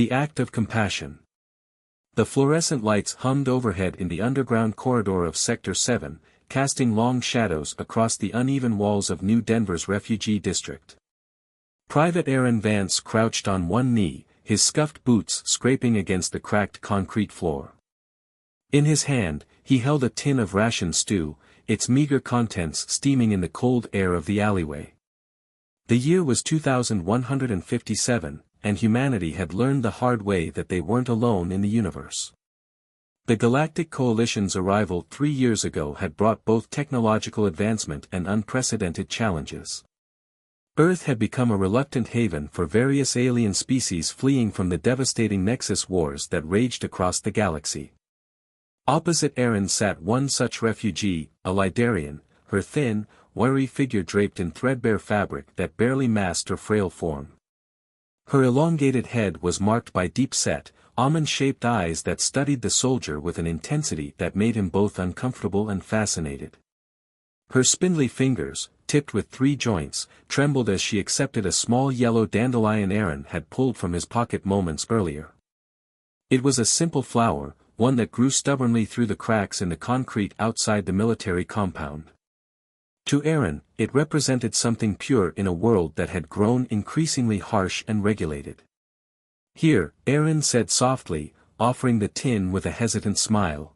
The act of compassion. The fluorescent lights hummed overhead in the underground corridor of Sector 7, casting long shadows across the uneven walls of New Denver's refugee district. Private Aaron Vance crouched on one knee, his scuffed boots scraping against the cracked concrete floor. In his hand, he held a tin of ration stew, its meager contents steaming in the cold air of the alleyway. The year was 2157, and humanity had learned the hard way that they weren't alone in the universe. The Galactic Coalition's arrival 3 years ago had brought both technological advancement and unprecedented challenges. Earth had become a reluctant haven for various alien species fleeing from the devastating Nexus wars that raged across the galaxy. Opposite Aaron sat one such refugee, a Lidarian, her thin, wiry figure draped in threadbare fabric that barely masked her frail form. Her elongated head was marked by deep-set, almond-shaped eyes that studied the soldier with an intensity that made him both uncomfortable and fascinated. Her spindly fingers, tipped with 3 joints, trembled as she accepted a small yellow dandelion Aaron had pulled from his pocket moments earlier. It was a simple flower, one that grew stubbornly through the cracks in the concrete outside the military compound. To Aaron, it represented something pure in a world that had grown increasingly harsh and regulated. "Here," Aaron said softly, offering the tin with a hesitant smile.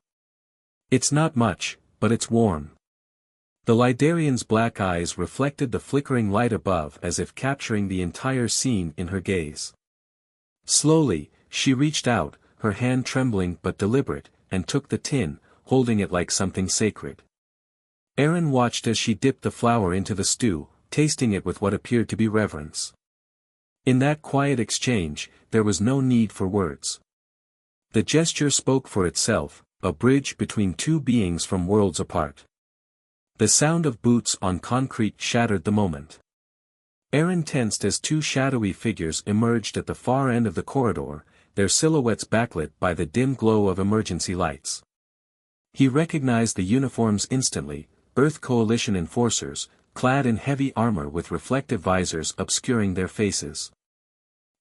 "It's not much, but it's warm." The Lidarian's black eyes reflected the flickering light above as if capturing the entire scene in her gaze. Slowly, she reached out, her hand trembling but deliberate, and took the tin, holding it like something sacred. Aaron watched as she dipped the flour into the stew, tasting it with what appeared to be reverence. In that quiet exchange, there was no need for words. The gesture spoke for itself, a bridge between two beings from worlds apart. The sound of boots on concrete shattered the moment. Aaron tensed as 2 shadowy figures emerged at the far end of the corridor, their silhouettes backlit by the dim glow of emergency lights. He recognized the uniforms instantly, Earth Coalition enforcers, clad in heavy armor with reflective visors obscuring their faces.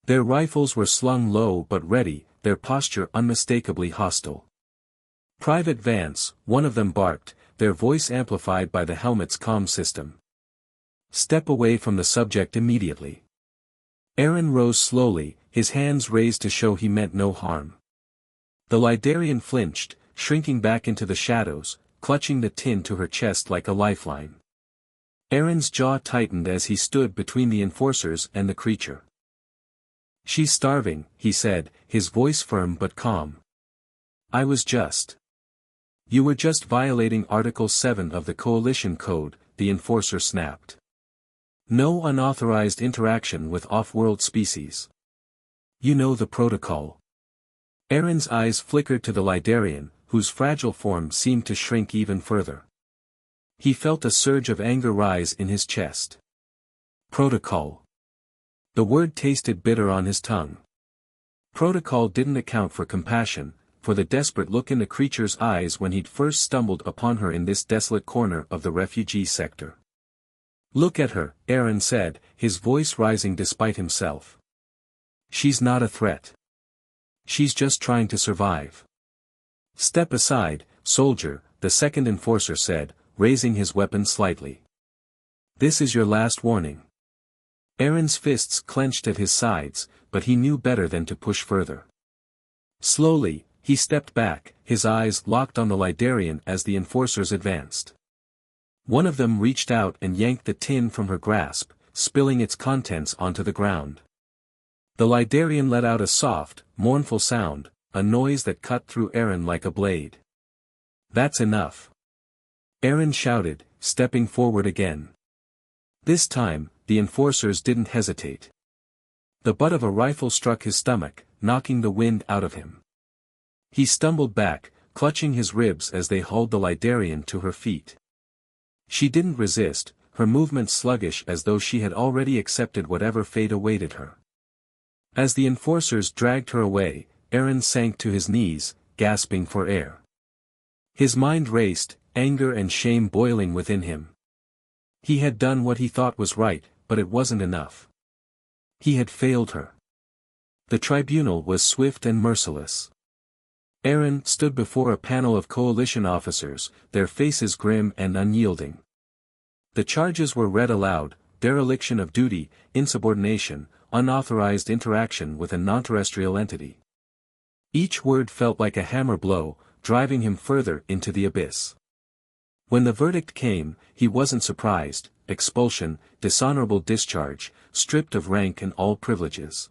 Their rifles were slung low but ready, their posture unmistakably hostile. "Private Vance," one of them barked, their voice amplified by the helmet's comm system. "Step away from the subject immediately." Aaron rose slowly, his hands raised to show he meant no harm. The Lidarian flinched, shrinking back into the shadows, clutching the tin to her chest like a lifeline. Aaron's jaw tightened as he stood between the enforcers and the creature. "She's starving," he said, his voice firm but calm. "I was just. You were just violating Article 7 of the Coalition Code," the enforcer snapped. "No unauthorized interaction with off-world species. You know the protocol." Aaron's eyes flickered to the Lidarian, whose fragile form seemed to shrink even further. He felt a surge of anger rise in his chest. Protocol. The word tasted bitter on his tongue. Protocol didn't account for compassion, for the desperate look in the creature's eyes when he'd first stumbled upon her in this desolate corner of the refugee sector. "Look at her," Aaron said, his voice rising despite himself. "She's not a threat. She's just trying to survive." "Step aside, soldier," the second enforcer said, raising his weapon slightly. "This is your last warning." Aaron's fists clenched at his sides, but he knew better than to push further. Slowly, he stepped back, his eyes locked on the Lidarian as the enforcers advanced. One of them reached out and yanked the tin from her grasp, spilling its contents onto the ground. The Lidarian let out a soft, mournful sound, a noise that cut through Aaron like a blade. "That's enough," Aaron shouted, stepping forward again. This time, the enforcers didn't hesitate. The butt of a rifle struck his stomach, knocking the wind out of him. He stumbled back, clutching his ribs as they hauled the Lidarian to her feet. She didn't resist, her movements sluggish as though she had already accepted whatever fate awaited her. As the enforcers dragged her away, Aaron sank to his knees, gasping for air. His mind raced, anger and shame boiling within him. He had done what he thought was right, but it wasn't enough. He had failed her. The tribunal was swift and merciless. Aaron stood before a panel of coalition officers, their faces grim and unyielding. The charges were read aloud: dereliction of duty, insubordination, unauthorized interaction with a non-terrestrial entity. Each word felt like a hammer blow, driving him further into the abyss. When the verdict came, he wasn't surprised: expulsion, dishonorable discharge, stripped of rank and all privileges.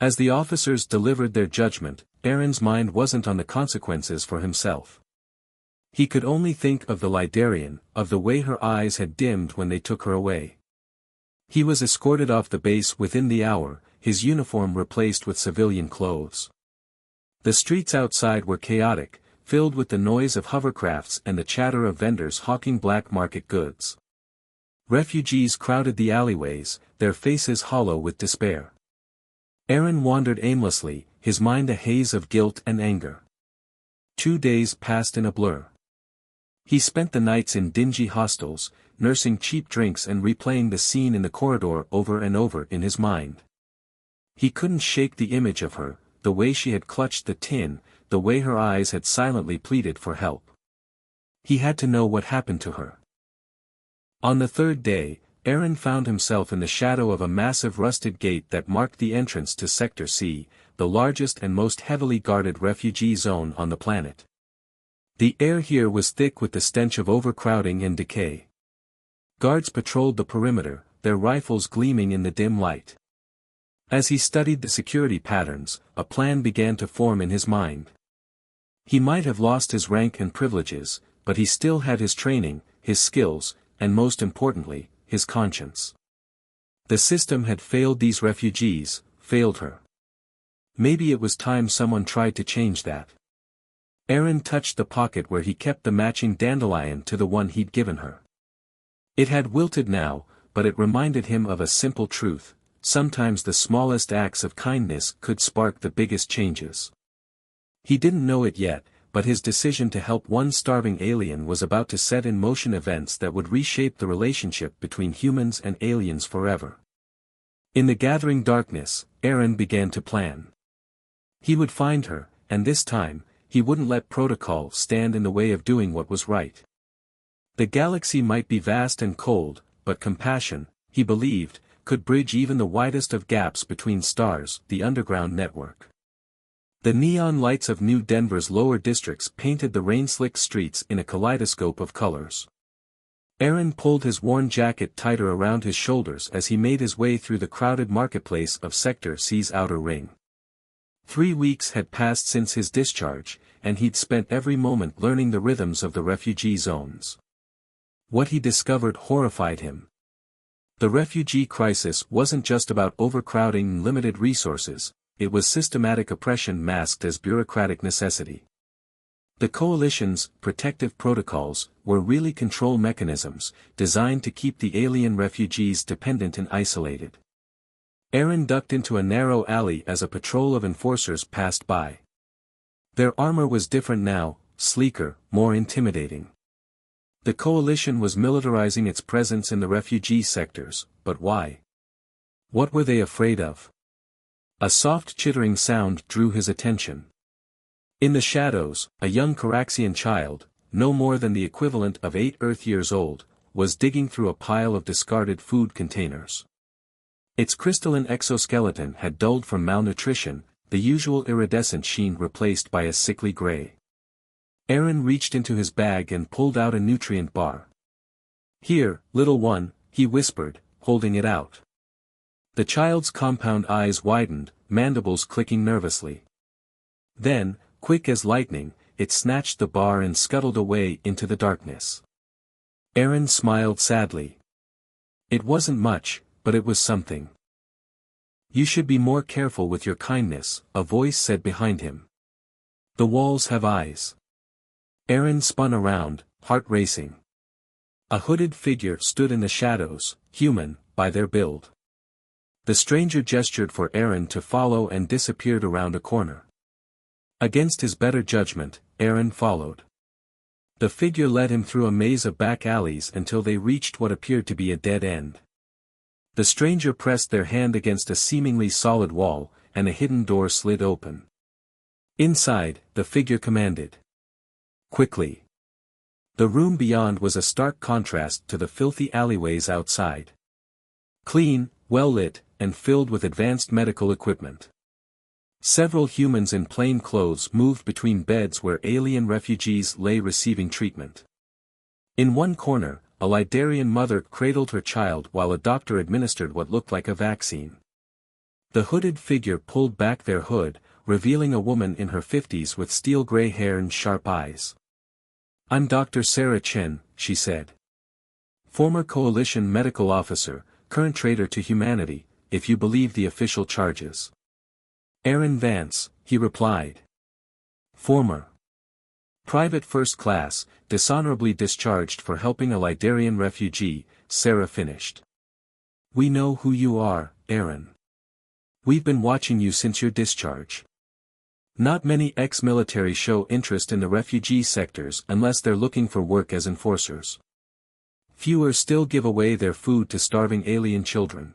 As the officers delivered their judgment, Aaron's mind wasn't on the consequences for himself. He could only think of the Lidarian, of the way her eyes had dimmed when they took her away. He was escorted off the base within the hour, his uniform replaced with civilian clothes. The streets outside were chaotic, filled with the noise of hovercrafts and the chatter of vendors hawking black market goods. Refugees crowded the alleyways, their faces hollow with despair. Aaron wandered aimlessly, his mind a haze of guilt and anger. 2 days passed in a blur. He spent the nights in dingy hostels, nursing cheap drinks and replaying the scene in the corridor over and over in his mind. He couldn't shake the image of her, the way she had clutched the tin, the way her eyes had silently pleaded for help. He had to know what happened to her. On the third day, Aaron found himself in the shadow of a massive rusted gate that marked the entrance to Sector C, the largest and most heavily guarded refugee zone on the planet. The air here was thick with the stench of overcrowding and decay. Guards patrolled the perimeter, their rifles gleaming in the dim light. As he studied the security patterns, a plan began to form in his mind. He might have lost his rank and privileges, but he still had his training, his skills, and most importantly, his conscience. The system had failed these refugees, failed her. Maybe it was time someone tried to change that. Aaron touched the pocket where he kept the matching dandelion to the one he'd given her. It had wilted now, but it reminded him of a simple truth: sometimes the smallest acts of kindness could spark the biggest changes. He didn't know it yet, but his decision to help one starving alien was about to set in motion events that would reshape the relationship between humans and aliens forever. In the gathering darkness, Aaron began to plan. He would find her, and this time, he wouldn't let protocol stand in the way of doing what was right. The galaxy might be vast and cold, but compassion, he believed, could bridge even the widest of gaps between stars: the underground network. The neon lights of New Denver's lower districts painted the rain-slicked streets in a kaleidoscope of colors. Aaron pulled his worn jacket tighter around his shoulders as he made his way through the crowded marketplace of Sector C's outer ring. 3 weeks had passed since his discharge, and he'd spent every moment learning the rhythms of the refugee zones. What he discovered horrified him. The refugee crisis wasn't just about overcrowding and limited resources, it was systematic oppression masked as bureaucratic necessity. The coalition's protective protocols were really control mechanisms, designed to keep the alien refugees dependent and isolated. Aaron ducked into a narrow alley as a patrol of enforcers passed by. Their armor was different now, sleeker, more intimidating. The coalition was militarizing its presence in the refugee sectors, but why? What were they afraid of? A soft chittering sound drew his attention. In the shadows, a young Caraxian child, no more than the equivalent of 8 Earth years old, was digging through a pile of discarded food containers. Its crystalline exoskeleton had dulled from malnutrition, the usual iridescent sheen replaced by a sickly gray. Aaron reached into his bag and pulled out a nutrient bar. "Here, little one," he whispered, holding it out. The child's compound eyes widened, mandibles clicking nervously. Then, quick as lightning, it snatched the bar and scuttled away into the darkness. Aaron smiled sadly. It wasn't much, but it was something. "You should be more careful with your kindness," a voice said behind him. "The walls have eyes." Aaron spun around, heart racing. A hooded figure stood in the shadows, human, by their build. The stranger gestured for Aaron to follow and disappeared around a corner. Against his better judgment, Aaron followed. The figure led him through a maze of back alleys until they reached what appeared to be a dead end. The stranger pressed their hand against a seemingly solid wall, and a hidden door slid open. Inside, the figure commanded. "Quickly." The room beyond was a stark contrast to the filthy alleyways outside. Clean, well-lit, and filled with advanced medical equipment. Several humans in plain clothes moved between beds where alien refugees lay receiving treatment. In one corner, a Lidarian mother cradled her child while a doctor administered what looked like a vaccine. The hooded figure pulled back their hood, revealing a woman in her 50s with steel-gray hair and sharp eyes. "I'm Dr. Sarah Chen," she said. "Former Coalition medical officer, current traitor to humanity, if you believe the official charges." "Aaron Vance," he replied. "Former. Private first class, dishonorably discharged for helping a Lidarian refugee," Sarah finished. "We know who you are, Aaron. We've been watching you since your discharge. Not many ex-military show interest in the refugee sectors unless they're looking for work as enforcers. Fewer still give away their food to starving alien children."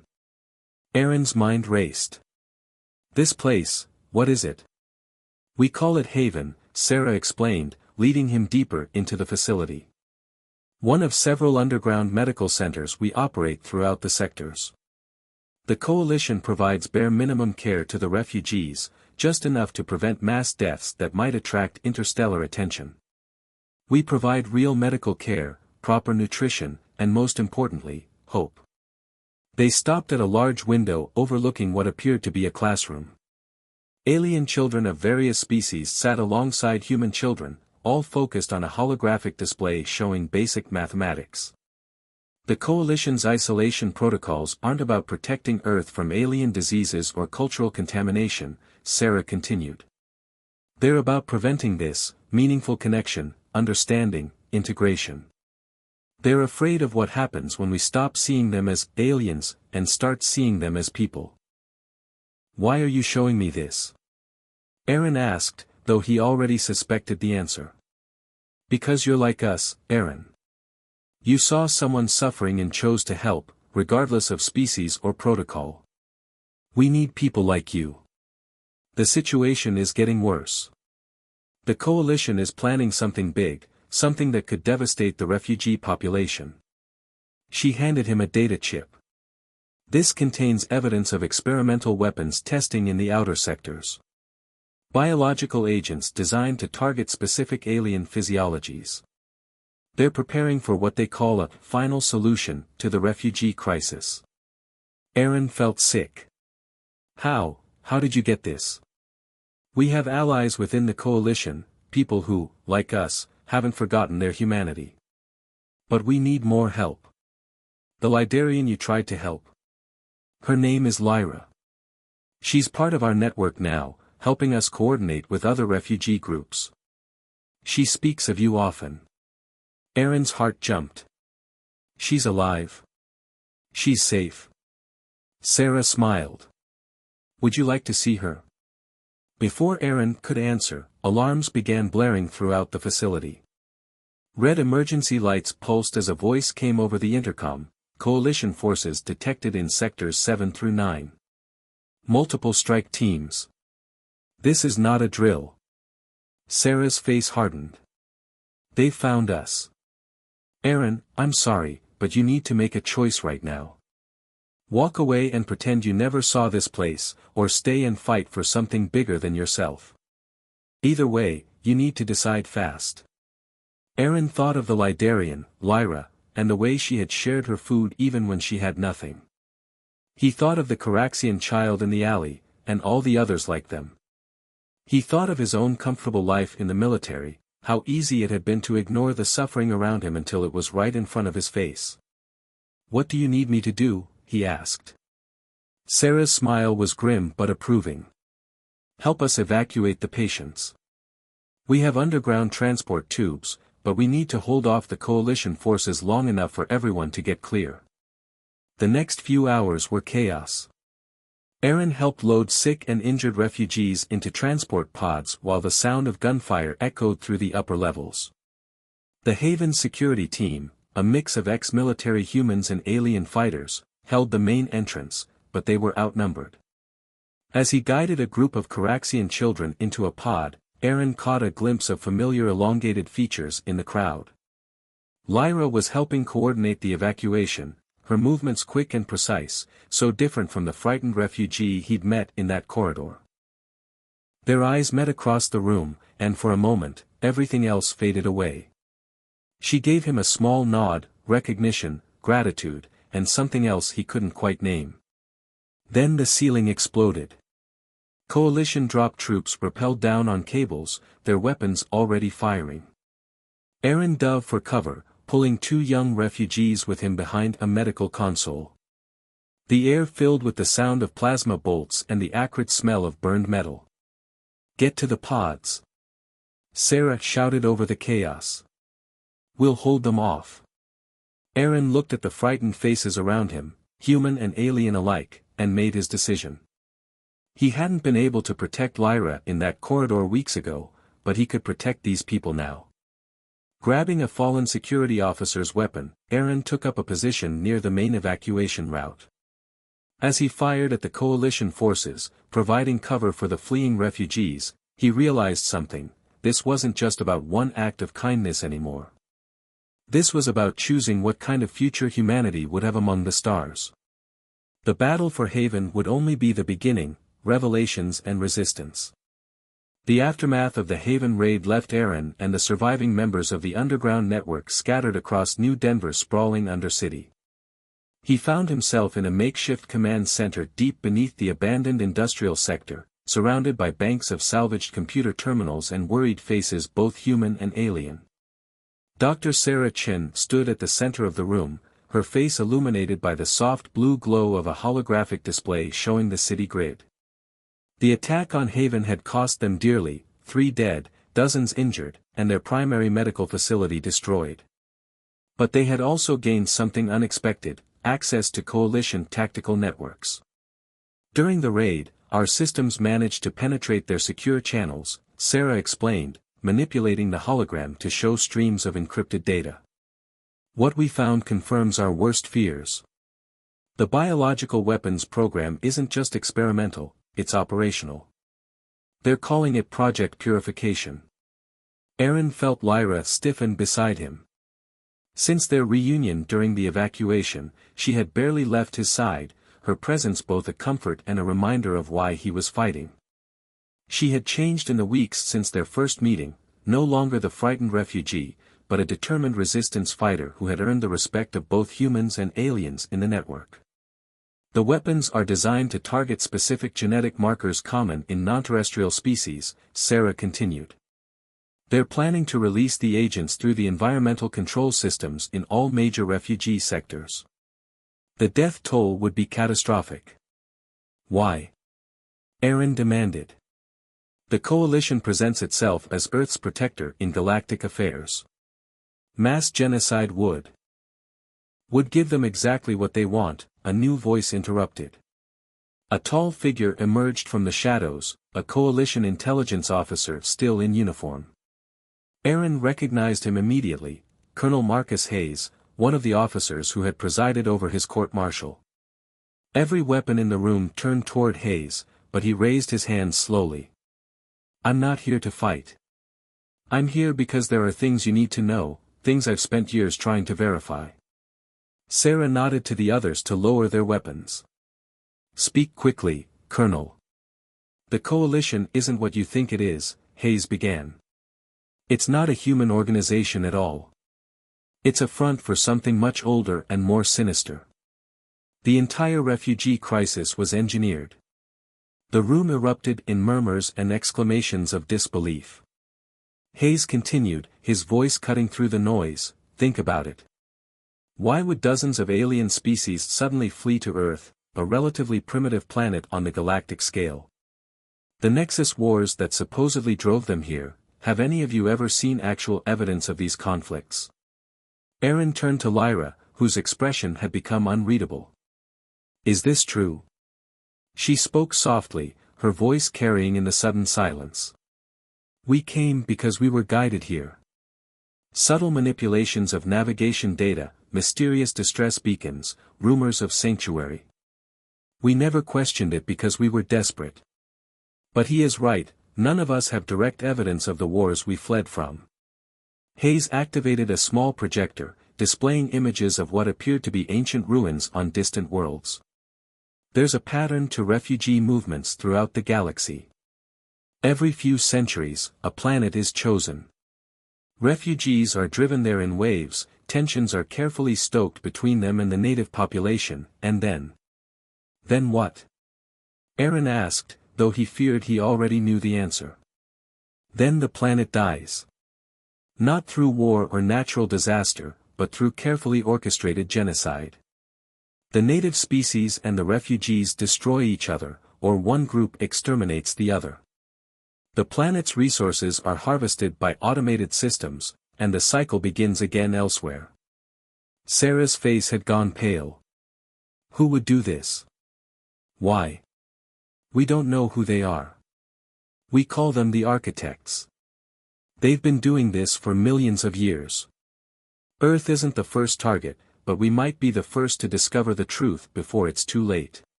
Aaron's mind raced. "This place, what is it?" "We call it Haven," Sarah explained, leading him deeper into the facility. "One of several underground medical centers we operate throughout the sectors. The Coalition provides bare minimum care to the refugees, just enough to prevent mass deaths that might attract interstellar attention. We provide real medical care, proper nutrition, and most importantly, hope." They stopped at a large window overlooking what appeared to be a classroom. Alien children of various species sat alongside human children, all focused on a holographic display showing basic mathematics. "The Coalition's isolation protocols aren't about protecting Earth from alien diseases or cultural contamination," Sarah continued. "They're about preventing this, meaningful connection, understanding, integration. They're afraid of what happens when we stop seeing them as aliens and start seeing them as people." "Why are you showing me this?" Aaron asked, though he already suspected the answer. "Because you're like us, Aaron. You saw someone suffering and chose to help, regardless of species or protocol. We need people like you. The situation is getting worse. The Coalition is planning something big, something that could devastate the refugee population." She handed him a data chip. "This contains evidence of experimental weapons testing in the outer sectors. Biological agents designed to target specific alien physiologies. They're preparing for what they call a final solution to the refugee crisis." Aaron felt sick. How did you get this?" "We have allies within the Coalition, people who, like us, haven't forgotten their humanity. But we need more help." "The Lidarian you tried to help?" "Her name is Lyra. She's part of our network now, helping us coordinate with other refugee groups. She speaks of you often." Aaron's heart jumped. "She's alive. She's safe." Sarah smiled. "Would you like to see her?" Before Aaron could answer, alarms began blaring throughout the facility. Red emergency lights pulsed as a voice came over the intercom: "Coalition forces detected in sectors 7 through 9. Multiple strike teams. This is not a drill." Sarah's face hardened. "They found us." "Aaron, I'm sorry, but you need to make a choice right now. Walk away and pretend you never saw this place, or stay and fight for something bigger than yourself. Either way, you need to decide fast." Aaron thought of the Lidarian, Lyra, and the way she had shared her food even when she had nothing. He thought of the Caraxian child in the alley, and all the others like them. He thought of his own comfortable life in the military, how easy it had been to ignore the suffering around him until it was right in front of his face. "What do you need me to do?" he asked. Sarah's smile was grim but approving. "Help us evacuate the patients. We have underground transport tubes, but we need to hold off the Coalition forces long enough for everyone to get clear." The next few hours were chaos. Aaron helped load sick and injured refugees into transport pods while the sound of gunfire echoed through the upper levels. The Haven security team, a mix of ex-military humans and alien fighters, held the main entrance, but they were outnumbered. As he guided a group of Caraxian children into a pod, Aaron caught a glimpse of familiar elongated features in the crowd. Lyra was helping coordinate the evacuation, her movements quick and precise, so different from the frightened refugee he'd met in that corridor. Their eyes met across the room, and for a moment, everything else faded away. She gave him a small nod, recognition, gratitude, and something else he couldn't quite name. Then the ceiling exploded. Coalition-drop troops rappelled down on cables, their weapons already firing. Aaron dove for cover, pulling 2 young refugees with him behind a medical console. The air filled with the sound of plasma bolts and the acrid smell of burned metal. "Get to the pods!" Sarah shouted over the chaos. "We'll hold them off." Aaron looked at the frightened faces around him, human and alien alike, and made his decision. He hadn't been able to protect Lyra in that corridor weeks ago, but he could protect these people now. Grabbing a fallen security officer's weapon, Aaron took up a position near the main evacuation route. As he fired at the coalition forces, providing cover for the fleeing refugees, he realized something: this wasn't just about one act of kindness anymore. This was about choosing what kind of future humanity would have among the stars. The battle for Haven would only be the beginning, revelations and resistance. The aftermath of the Haven raid left Aaron and the surviving members of the underground network scattered across New Denver's sprawling undercity. He found himself in a makeshift command center deep beneath the abandoned industrial sector, surrounded by banks of salvaged computer terminals and worried faces both human and alien. Dr. Sarah Chin stood at the center of the room, her face illuminated by the soft blue glow of a holographic display showing the city grid. The attack on Haven had cost them dearly, 3 dead, dozens injured, and their primary medical facility destroyed. But they had also gained something unexpected: access to coalition tactical networks. During the raid, our systems managed to penetrate their secure channels, Sarah explained, manipulating the hologram to show streams of encrypted data. What we found confirms our worst fears. The biological weapons program isn't just experimental, it's operational. They're calling it Project Purification. Aaron felt Lyra stiffen beside him. Since their reunion during the evacuation, she had barely left his side, her presence both a comfort and a reminder of why he was fighting. She had changed in the weeks since their first meeting, no longer the frightened refugee, but a determined resistance fighter who had earned the respect of both humans and aliens in the network. The weapons are designed to target specific genetic markers common in non-terrestrial species, Sarah continued. They're planning to release the agents through the environmental control systems in all major refugee sectors. The death toll would be catastrophic. Why? Aaron demanded. The coalition presents itself as Earth's protector in galactic affairs. Mass genocide would give them exactly what they want, a new voice interrupted. A tall figure emerged from the shadows, a coalition intelligence officer still in uniform. Aaron recognized him immediately, Colonel Marcus Hayes, one of the officers who had presided over his court-martial. Every weapon in the room turned toward Hayes, but he raised his hand slowly. "I'm not here to fight. I'm here because there are things you need to know, things I've spent years trying to verify." Sarah nodded to the others to lower their weapons. "Speak quickly, Colonel." "The coalition isn't what you think it is," Hayes began. "It's not a human organization at all. It's a front for something much older and more sinister. The entire refugee crisis was engineered." The room erupted in murmurs and exclamations of disbelief. Hayes continued, his voice cutting through the noise, "Think about it. Why would dozens of alien species suddenly flee to Earth, a relatively primitive planet on the galactic scale? The Nexus wars that supposedly drove them here, have any of you ever seen actual evidence of these conflicts?" Aaron turned to Lyra, whose expression had become unreadable. "Is this true?" She spoke softly, her voice carrying in the sudden silence. "We came because we were guided here. Subtle manipulations of navigation data, mysterious distress beacons, rumors of sanctuary. We never questioned it because we were desperate. But he is right, none of us have direct evidence of the wars we fled from. Hayes activated a small projector, displaying images of what appeared to be ancient ruins on distant worlds. There's a pattern to refugee movements throughout the galaxy. Every few centuries, a planet is chosen. Refugees are driven there in waves, tensions are carefully stoked between them and the native population, and then... Then what? Aaron asked, though he feared he already knew the answer. Then the planet dies. Not through war or natural disaster, but through carefully orchestrated genocide. The native species and the refugees destroy each other, or one group exterminates the other. The planet's resources are harvested by automated systems, and the cycle begins again elsewhere. Sarah's face had gone pale. Who would do this? Why? We don't know who they are. We call them the architects. They've been doing this for millions of years. Earth isn't the first target, but we might be the first to discover the truth before it's too late.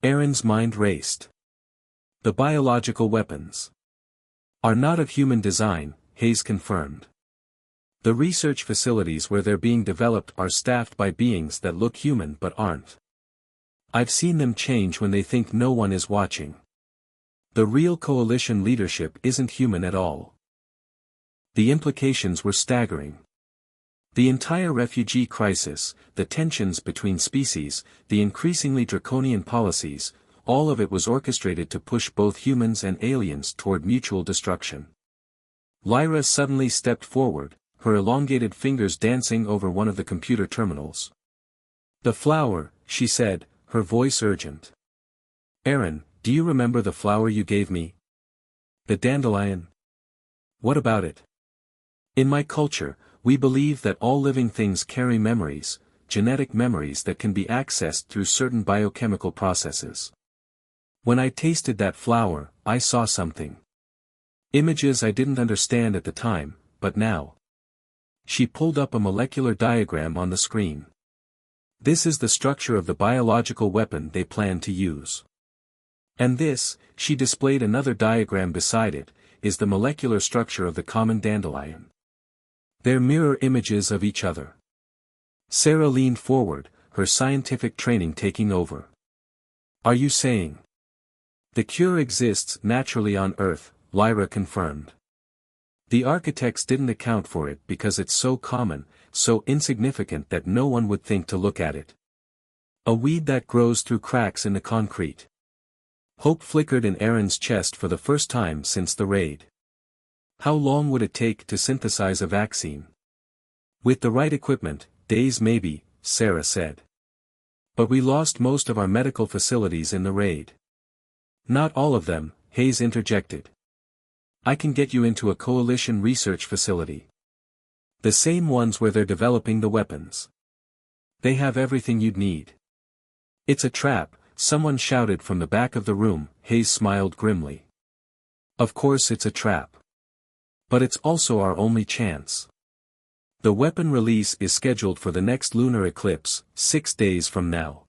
Aaron's mind raced. The biological weapons are not of human design, Hayes confirmed. The research facilities where they're being developed are staffed by beings that look human but aren't. I've seen them change when they think no one is watching. The real coalition leadership isn't human at all. The implications were staggering. The entire refugee crisis, the tensions between species, the increasingly draconian policies, all of it was orchestrated to push both humans and aliens toward mutual destruction. Lyra suddenly stepped forward, her elongated fingers dancing over one of the computer terminals. "The flower," she said, her voice urgent. "Aaron, do you remember the flower you gave me? The dandelion? What about it? In my culture, we believe that all living things carry memories, genetic memories that can be accessed through certain biochemical processes. When I tasted that flower, I saw something. Images I didn't understand at the time, but now." She pulled up a molecular diagram on the screen. "This is the structure of the biological weapon they plan to use. And this," she displayed another diagram beside it, "is the molecular structure of the common dandelion. They're mirror images of each other." Sarah leaned forward, her scientific training taking over. "Are you saying the cure exists naturally on Earth?" Lyra confirmed. "The architects didn't account for it because it's so common, so insignificant that no one would think to look at it. A weed that grows through cracks in the concrete." Hope flickered in Aaron's chest for the first time since the raid. How long would it take to synthesize a vaccine? "With the right equipment, days maybe," Sarah said. "But we lost most of our medical facilities in the raid." "Not all of them," Hayes interjected. "I can get you into a coalition research facility. The same ones where they're developing the weapons. They have everything you'd need." "It's a trap," someone shouted from the back of the room. Hayes smiled grimly. "Of course it's a trap. But it's also our only chance. The weapon release is scheduled for the next lunar eclipse, 6 days from now.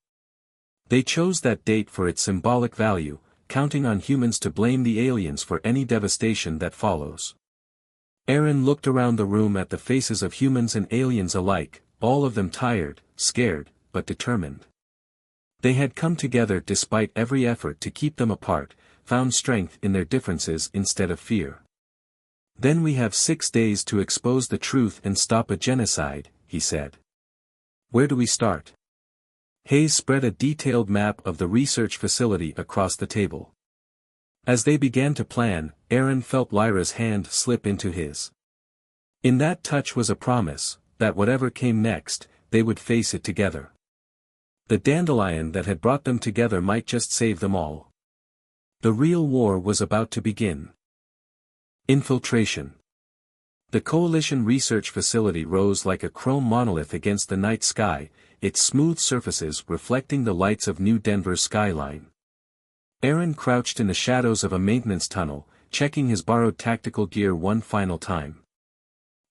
They chose that date for its symbolic value, counting on humans to blame the aliens for any devastation that follows." Aaron looked around the room at the faces of humans and aliens alike, all of them tired, scared, but determined. They had come together despite every effort to keep them apart, found strength in their differences instead of fear. "Then we have 6 days to expose the truth and stop a genocide," he said. "Where do we start?" Hayes spread a detailed map of the research facility across the table. As they began to plan, Aaron felt Lyra's hand slip into his. In that touch was a promise, that whatever came next, they would face it together. The dandelion that had brought them together might just save them all. The real war was about to begin. Infiltration. The Coalition research facility rose like a chrome monolith against the night sky, its smooth surfaces reflecting the lights of New Denver's skyline. Aaron crouched in the shadows of a maintenance tunnel, checking his borrowed tactical gear one final time.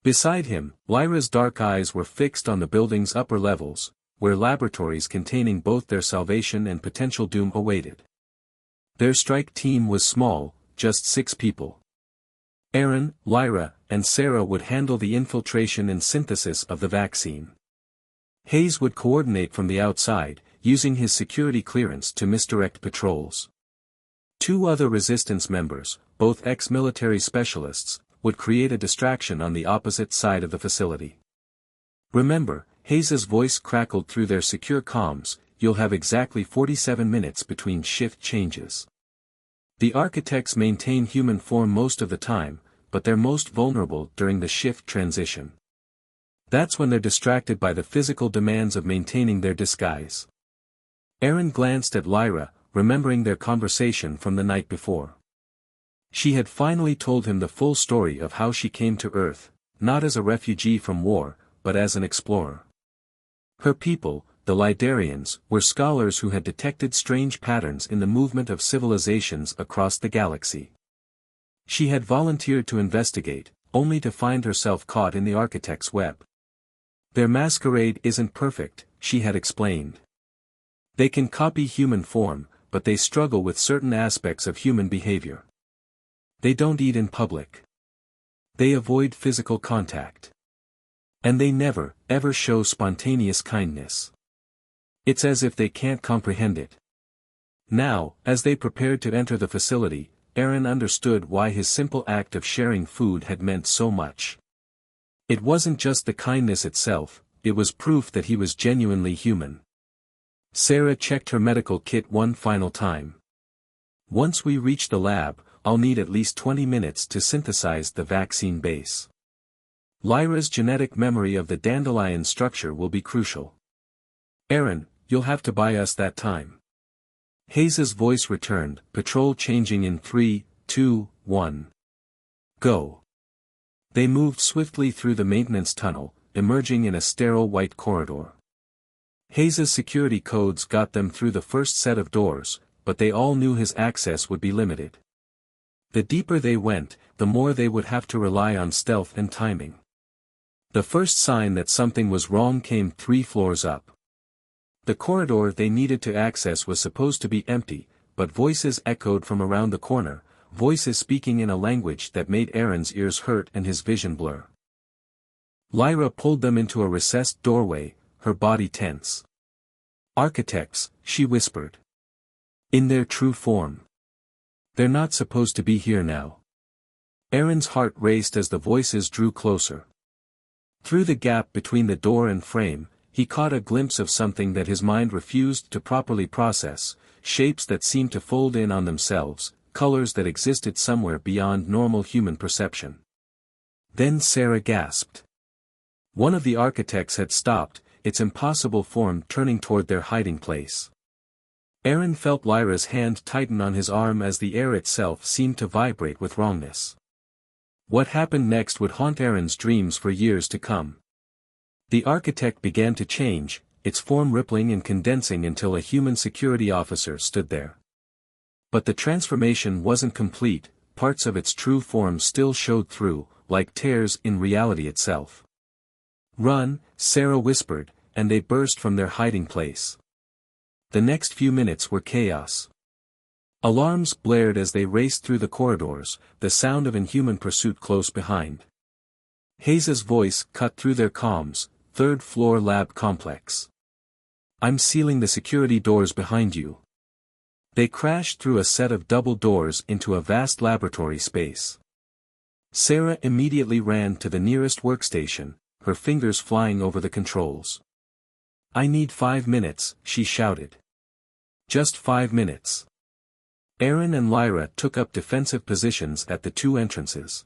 Beside him, Lyra's dark eyes were fixed on the building's upper levels, where laboratories containing both their salvation and potential doom awaited. Their strike team was small, just 6 people. Aaron, Lyra, and Sarah would handle the infiltration and synthesis of the vaccine. Hayes would coordinate from the outside, using his security clearance to misdirect patrols. 2 other resistance members, both ex-military specialists, would create a distraction on the opposite side of the facility. Remember, Hayes's voice crackled through their secure comms, you'll have exactly 47 minutes between shift changes. The architects maintain human form most of the time, but they're most vulnerable during the shift transition. That's when they're distracted by the physical demands of maintaining their disguise. Aaron glanced at Lyra, remembering their conversation from the night before. She had finally told him the full story of how she came to Earth, not as a refugee from war, but as an explorer. Her people, the Lidarians, were scholars who had detected strange patterns in the movement of civilizations across the galaxy. She had volunteered to investigate, only to find herself caught in the architect's web. Their masquerade isn't perfect, she had explained. They can copy human form, but they struggle with certain aspects of human behavior. They don't eat in public. They avoid physical contact. And they never, ever show spontaneous kindness. It's as if they can't comprehend it. Now, as they prepared to enter the facility, Aaron understood why his simple act of sharing food had meant so much. It wasn't just the kindness itself, it was proof that he was genuinely human. Sarah checked her medical kit one final time. Once we reach the lab, I'll need at least 20 minutes to synthesize the vaccine base. Lyra's genetic memory of the dandelion structure will be crucial. Aaron, you'll have to buy us that time. Hayes's voice returned, patrol changing in 3, 2, 1. Go. They moved swiftly through the maintenance tunnel, emerging in a sterile white corridor. Hayes's security codes got them through the first set of doors, but they all knew his access would be limited. The deeper they went, the more they would have to rely on stealth and timing. The first sign that something was wrong came 3 floors up. The corridor they needed to access was supposed to be empty, but voices echoed from around the corner, voices speaking in a language that made Aaron's ears hurt and his vision blur. Lyra pulled them into a recessed doorway, her body tense. Architects, she whispered. In their true form. They're not supposed to be here now. Aaron's heart raced as the voices drew closer. Through the gap between the door and frame, he caught a glimpse of something that his mind refused to properly process, shapes that seemed to fold in on themselves, colors that existed somewhere beyond normal human perception. Then Sarah gasped. One of the architects had stopped, its impossible form turning toward their hiding place. Aaron felt Lyra's hand tighten on his arm as the air itself seemed to vibrate with wrongness. What happened next would haunt Aaron's dreams for years to come. The architect began to change, its form rippling and condensing until a human security officer stood there. But the transformation wasn't complete, parts of its true form still showed through, like tears in reality itself. Run, Sarah whispered, and they burst from their hiding place. The next few minutes were chaos. Alarms blared as they raced through the corridors, the sound of inhuman pursuit close behind. Hayes's voice cut through their comms, 3rd floor lab complex. I'm sealing the security doors behind you. They crashed through a set of double doors into a vast laboratory space. Sarah immediately ran to the nearest workstation, her fingers flying over the controls. I need 5 minutes, she shouted. Just 5 minutes. Aaron and Lyra took up defensive positions at the 2 entrances.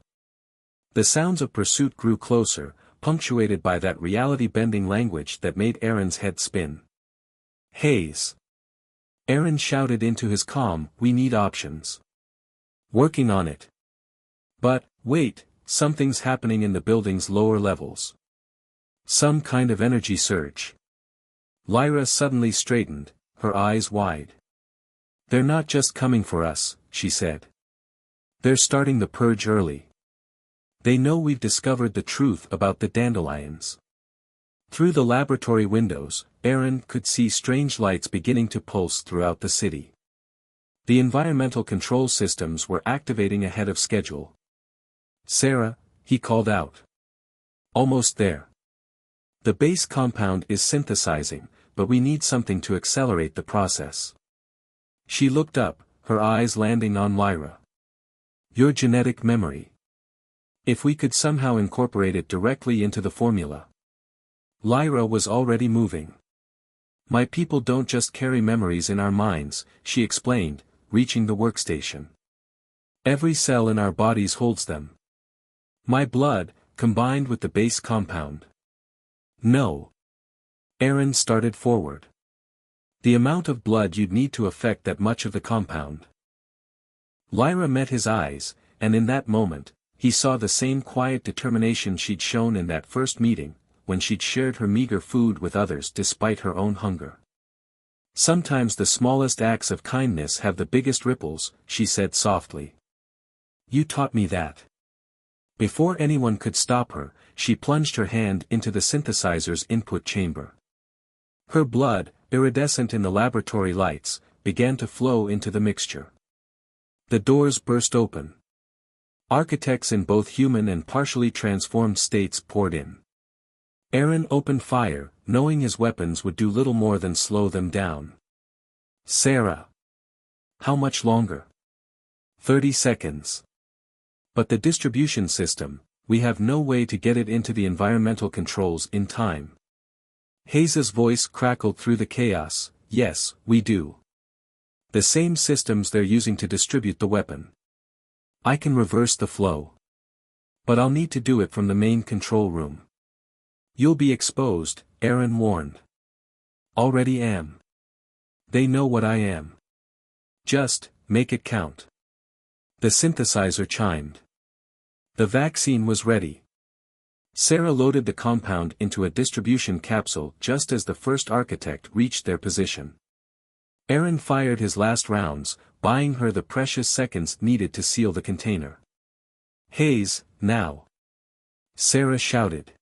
The sounds of pursuit grew closer, punctuated by that reality-bending language that made Aaron's head spin. Hayes. Aaron shouted into his comm, we need options. Working on it. But, wait, something's happening in the building's lower levels. Some kind of energy surge. Lyra suddenly straightened, her eyes wide. They're not just coming for us, she said. They're starting the purge early. They know we've discovered the truth about the dandelions. Through the laboratory windows, Aaron could see strange lights beginning to pulse throughout the city. The environmental control systems were activating ahead of schedule. "Sarah," he called out. "Almost there. The base compound is synthesizing, but we need something to accelerate the process." She looked up, her eyes landing on Lyra. "Your genetic memory. If we could somehow incorporate it directly into the formula." Lyra was already moving. "My people don't just carry memories in our minds," she explained, reaching the workstation. "Every cell in our bodies holds them. My blood, combined with the base compound." "No." Aaron started forward. "The amount of blood you'd need to affect that much of the compound." Lyra met his eyes, and in that moment, he saw the same quiet determination she'd shown in that first meeting, when she'd shared her meager food with others despite her own hunger. "Sometimes the smallest acts of kindness have the biggest ripples," she said softly. "You taught me that." Before anyone could stop her, she plunged her hand into the synthesizer's input chamber. Her blood, iridescent in the laboratory lights, began to flow into the mixture. The doors burst open. Architects in both human and partially transformed states poured in. Aaron opened fire, knowing his weapons would do little more than slow them down. "Sarah. How much longer?" 30 seconds. "But the distribution system, we have no way to get it into the environmental controls in time." Hayes's voice crackled through the chaos. "Yes, we do. The same systems they're using to distribute the weapon. I can reverse the flow. But I'll need to do it from the main control room." "You'll be exposed," Aaron warned. "Already am. They know what I am. Just, make it count." The synthesizer chimed. The vaccine was ready. Sarah loaded the compound into a distribution capsule just as the first architect reached their position. Aaron fired his last rounds, buying her the precious seconds needed to seal the container. "Hayes, now!" Sarah shouted.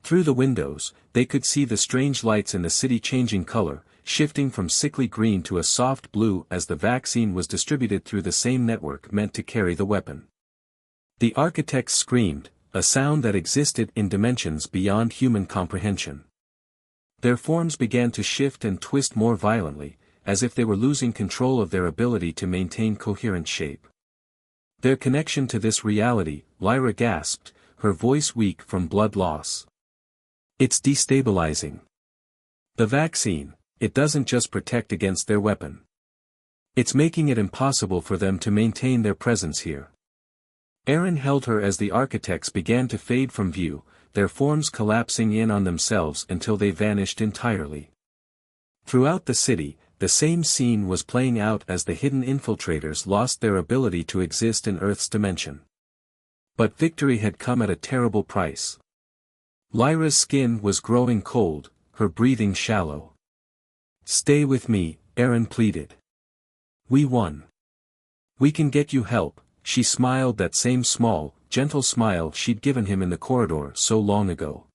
Through the windows, they could see the strange lights in the city changing color, shifting from sickly green to a soft blue as the vaccine was distributed through the same network meant to carry the weapon. The architects screamed, a sound that existed in dimensions beyond human comprehension. Their forms began to shift and twist more violently, as if they were losing control of their ability to maintain coherent shape. "Their connection to this reality," Lyra gasped, her voice weak from blood loss. "It's destabilizing. The vaccine, it doesn't just protect against their weapon. It's making it impossible for them to maintain their presence here." Aaron held her as the architects began to fade from view, their forms collapsing in on themselves until they vanished entirely. Throughout the city, the same scene was playing out as the hidden infiltrators lost their ability to exist in Earth's dimension. But victory had come at a terrible price. Lyra's skin was growing cold, her breathing shallow. "Stay with me," Aaron pleaded. "We won. We can get you help." She smiled that same small, gentle smile she'd given him in the corridor so long ago.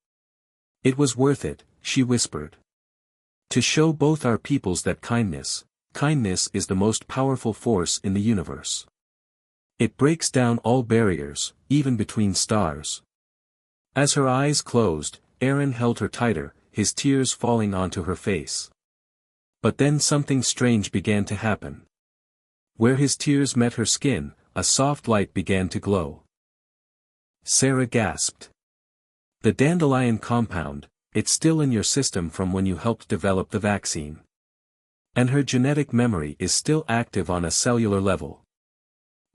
"It was worth it," she whispered. "To show both our peoples that kindness is the most powerful force in the universe. It breaks down all barriers, even between stars." As her eyes closed, Aaron held her tighter, his tears falling onto her face. But then something strange began to happen. Where his tears met her skin, a soft light began to glow. Sarah gasped. "The dandelion compound, it's still in your system from when you helped develop the vaccine. And her genetic memory is still active on a cellular level.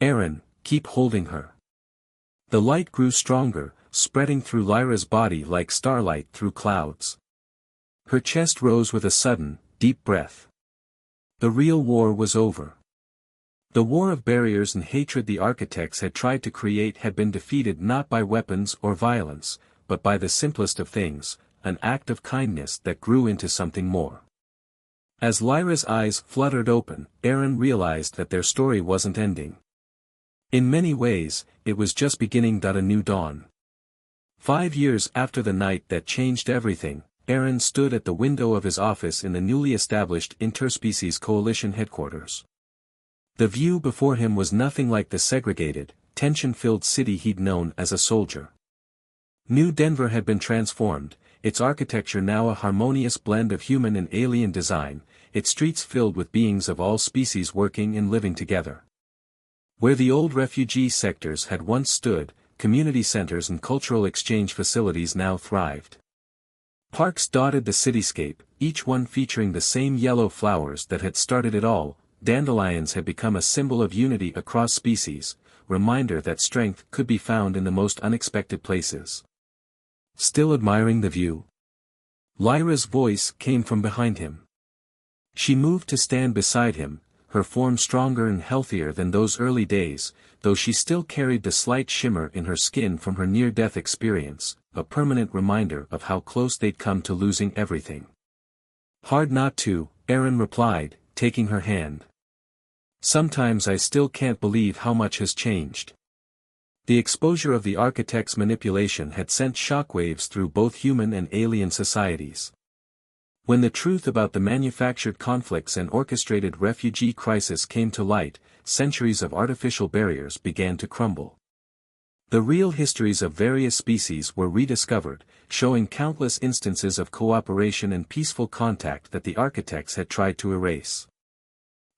Aaron, keep holding her." The light grew stronger, spreading through Lyra's body like starlight through clouds. Her chest rose with a sudden, deep breath. The real war was over. The war of barriers and hatred the architects had tried to create had been defeated not by weapons or violence, but by the simplest of things, an act of kindness that grew into something more. As Lyra's eyes fluttered open, Aaron realized that their story wasn't ending. In many ways, it was just beginning. A new dawn. 5 years after the night that changed everything, Aaron stood at the window of his office in the newly established Interspecies Coalition headquarters. The view before him was nothing like the segregated, tension-filled city he'd known as a soldier. New Denver had been transformed, its architecture now a harmonious blend of human and alien design, its streets filled with beings of all species working and living together. Where the old refugee sectors had once stood, community centers and cultural exchange facilities now thrived. Parks dotted the cityscape, each one featuring the same yellow flowers that had started it all. Dandelions had become a symbol of unity across species, reminder that strength could be found in the most unexpected places. Still admiring the view? Lyra's voice came from behind him. She moved to stand beside him, her form stronger and healthier than those early days, though she still carried the slight shimmer in her skin from her near-death experience, a permanent reminder of how close they'd come to losing everything. Hard not to, Aaron replied, taking her hand. Sometimes I still can't believe how much has changed. The exposure of the architect's manipulation had sent shockwaves through both human and alien societies. When the truth about the manufactured conflicts and orchestrated refugee crisis came to light, centuries of artificial barriers began to crumble. The real histories of various species were rediscovered, showing countless instances of cooperation and peaceful contact that the architects had tried to erase.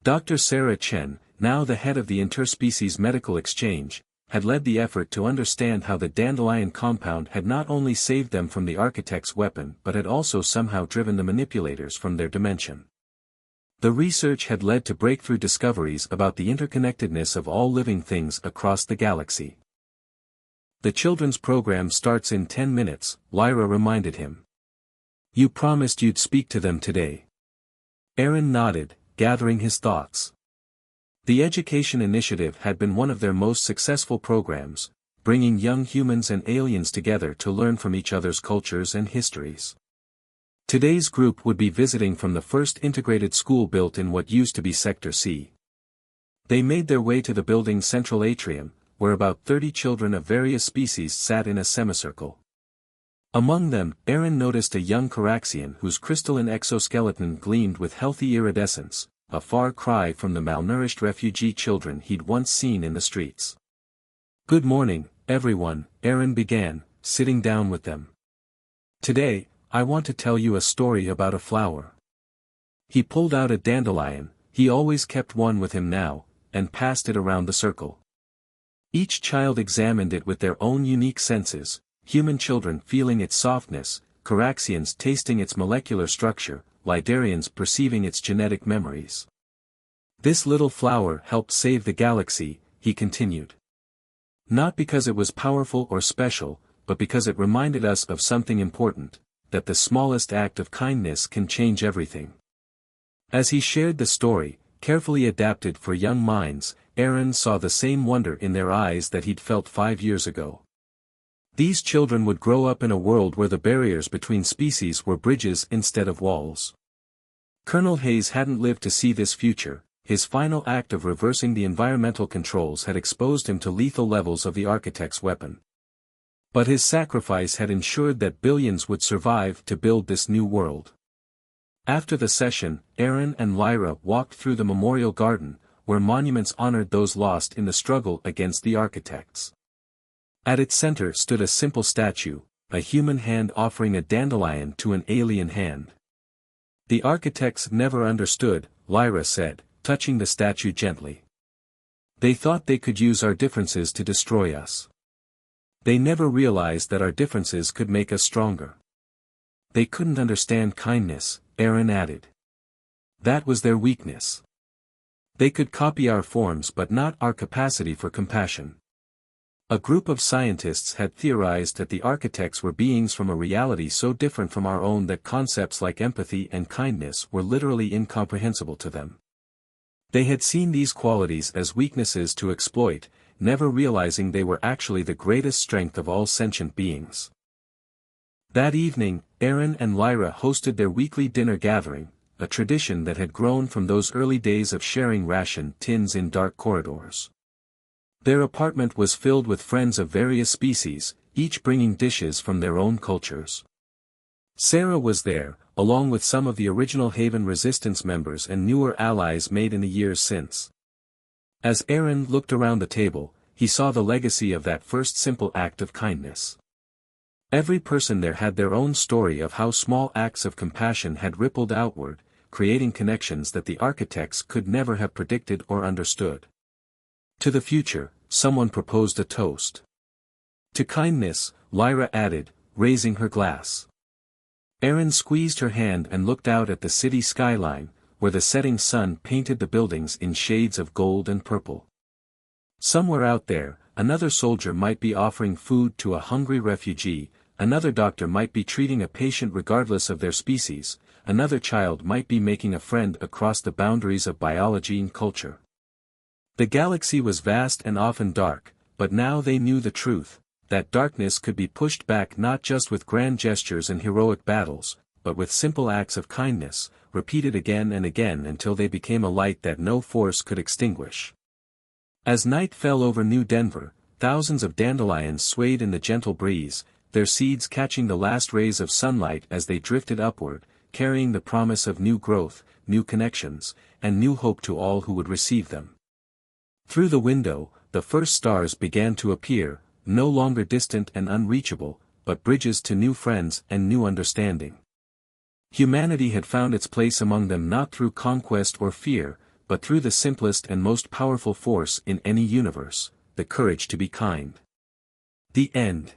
Dr. Sarah Chen, now the head of the Interspecies Medical Exchange, had led the effort to understand how the dandelion compound had not only saved them from the architect's weapon but had also somehow driven the manipulators from their dimension. The research had led to breakthrough discoveries about the interconnectedness of all living things across the galaxy. The children's program starts in 10 minutes, Lyra reminded him. You promised you'd speak to them today. Aaron nodded, gathering his thoughts. The Education Initiative had been one of their most successful programs, bringing young humans and aliens together to learn from each other's cultures and histories. Today's group would be visiting from the first integrated school built in what used to be Sector C. They made their way to the building's central atrium, where about 30 children of various species sat in a semicircle. Among them, Aaron noticed a young Coraxian whose crystalline exoskeleton gleamed with healthy iridescence, a far cry from the malnourished refugee children he'd once seen in the streets. Good morning, everyone, Aaron began, sitting down with them. Today, I want to tell you a story about a flower. He pulled out a dandelion, he always kept one with him now, and passed it around the circle. Each child examined it with their own unique senses, human children feeling its softness, Coraxians tasting its molecular structure, Lidarians perceiving its genetic memories. This little flower helped save the galaxy, he continued. Not because it was powerful or special, but because it reminded us of something important, that the smallest act of kindness can change everything. As he shared the story, carefully adapted for young minds, Aaron saw the same wonder in their eyes that he'd felt 5 years ago. These children would grow up in a world where the barriers between species were bridges instead of walls. Colonel Hayes hadn't lived to see this future. His final act of reversing the environmental controls had exposed him to lethal levels of the architect's weapon. But his sacrifice had ensured that billions would survive to build this new world. After the session, Aaron and Lyra walked through the memorial garden, where monuments honored those lost in the struggle against the architects. At its center stood a simple statue, a human hand offering a dandelion to an alien hand. The architects never understood, Lyra said, touching the statue gently. They thought they could use our differences to destroy us. They never realized that our differences could make us stronger. They couldn't understand kindness, Aaron added. That was their weakness. They could copy our forms but not our capacity for compassion. A group of scientists had theorized that the architects were beings from a reality so different from our own that concepts like empathy and kindness were literally incomprehensible to them. They had seen these qualities as weaknesses to exploit, never realizing they were actually the greatest strength of all sentient beings. That evening, Aaron and Lyra hosted their weekly dinner gathering, a tradition that had grown from those early days of sharing ration tins in dark corridors. Their apartment was filled with friends of various species, each bringing dishes from their own cultures. Sarah was there, along with some of the original Haven Resistance members and newer allies made in the years since. As Aaron looked around the table, he saw the legacy of that first simple act of kindness. Every person there had their own story of how small acts of compassion had rippled outward, creating connections that the architects could never have predicted or understood. To the future, someone proposed a toast. To kindness, Lyra added, raising her glass. Aaron squeezed her hand and looked out at the city skyline, where the setting sun painted the buildings in shades of gold and purple. Somewhere out there, another soldier might be offering food to a hungry refugee, another doctor might be treating a patient regardless of their species, another child might be making a friend across the boundaries of biology and culture. The galaxy was vast and often dark, but now they knew the truth, that darkness could be pushed back not just with grand gestures and heroic battles, but with simple acts of kindness, repeated again and again until they became a light that no force could extinguish. As night fell over New Denver, thousands of dandelions swayed in the gentle breeze, their seeds catching the last rays of sunlight as they drifted upward, carrying the promise of new growth, new connections, and new hope to all who would receive them. Through the window, the first stars began to appear, no longer distant and unreachable, but bridges to new friends and new understanding. Humanity had found its place among them not through conquest or fear, but through the simplest and most powerful force in any universe, the courage to be kind. The end.